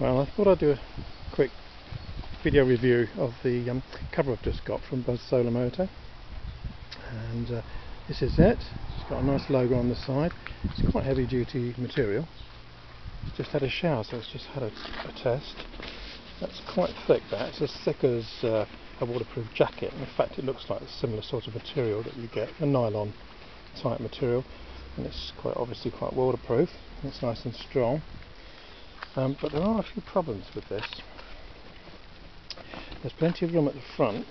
Well, I thought I'd do a quick video review of the cover I've just got from Buzz Solar Motor, and this is it. It's got a nice logo on the side. It's quite heavy duty material. It's just had a shower, so it's just had a test. That's quite thick, that. It's as thick as a waterproof jacket. In fact, it looks like a similar sort of material that you get, a nylon type material, and it's quite obviously quite waterproof. It's nice and strong. But there are a few problems with this. There's plenty of room at the front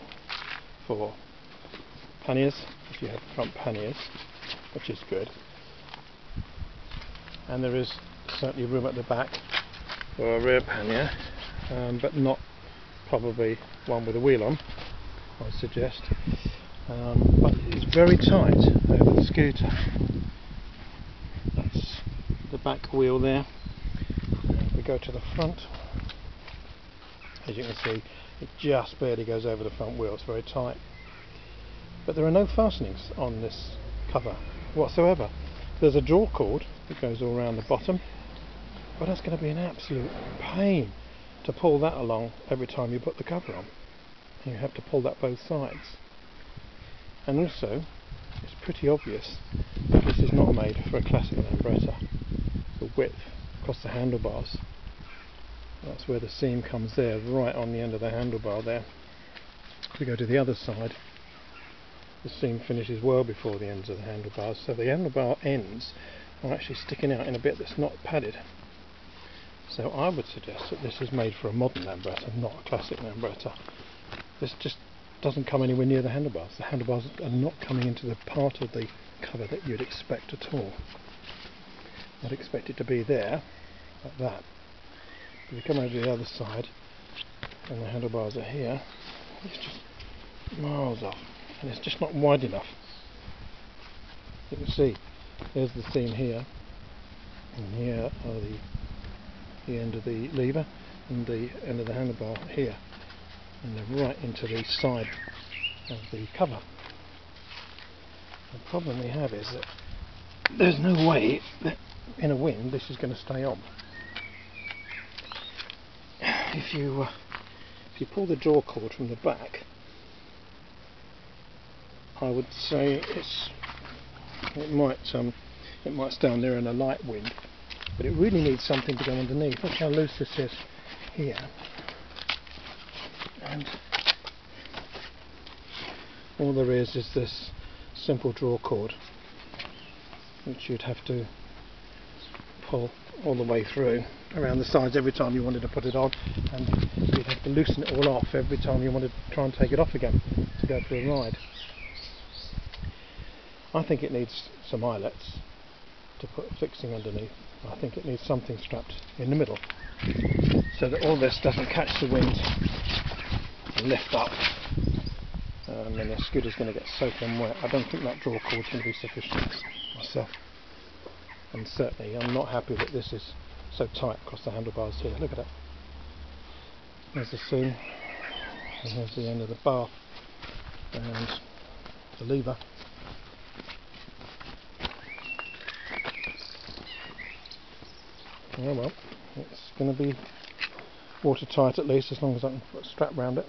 for panniers, if you have front panniers, which is good. And there is certainly room at the back for a rear pannier, but not probably one with a wheel on, I would suggest. But it's very tight over the scooter. That's the back wheel there. We go to the front. As you can see, it just barely goes over the front wheel. It's very tight. But there are no fastenings on this cover whatsoever. There's a draw cord that goes all around the bottom, but that's going to be an absolute pain to pull that along every time you put the cover on. You have to pull that both sides. And also, it's pretty obvious that this is not made for a classic Lambretta. The width across the handlebars, that's where the seam comes there, right on the end of the handlebar there. If we go to the other side, the seam finishes well before the ends of the handlebars, so the handlebar ends are actually sticking out in a bit that's not padded. So I would suggest that this is made for a modern Lambretta, not a classic Lambretta. This just doesn't come anywhere near the handlebars. The handlebars are not coming into the part of the cover that you'd expect at all. I'd expect it to be there, like that. If you come over to the other side, and the handlebars are here, it's just miles off, and it's just not wide enough. You can see, there's the seam here, and here are the end of the lever, and the end of the handlebar here, and they're right into the side of the cover. The problem we have is that there's no way that in a wind this is going to stay on. If you pull the draw cord from the back, I would say it might stay on there in a light wind, but it really needs something to go underneath. Look how loose this is here, and all there is this simple draw cord, which you'd have to pull all the way through around the sides every time you wanted to put it on, and you'd have to loosen it all off every time you wanted to try and take it off again to go for a ride. I think it needs some eyelets to put fixing underneath. I think it needs something strapped in the middle so that all this doesn't catch the wind and lift up, and the scooter's going to get soaking wet. I don't think that draw cord's going to be sufficient myself. And certainly I'm not happy that this is so tight across the handlebars here. Look at it. There's the seam, and here's the end of the bar and the lever. Oh well, it's going to be watertight at least, as long as I can put a strap around it.